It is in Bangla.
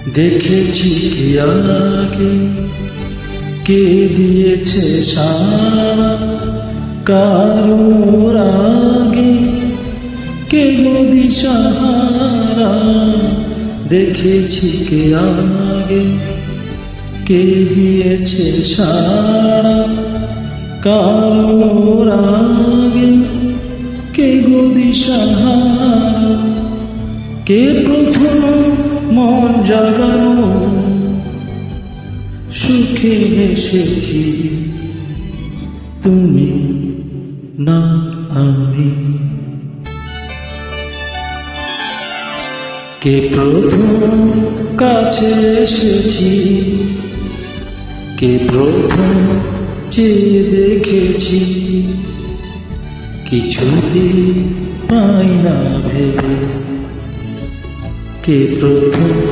দেখেছি কি আগে কে দিয়েছে সারা, কারোর আগে কে নদী সাহারা। দেখেছি কে আগে কে দিয়েছে সারা, কারোর আগে কে নদী সাহারা। কে প্রথম মন জাগানো, সুখে এসেছি তুমি না আমি। কে প্রথম কাছে এসেছি, কে প্রথম চেয়ে দেখেছি, কিছুতে পাই না ভেবে কে প্রথম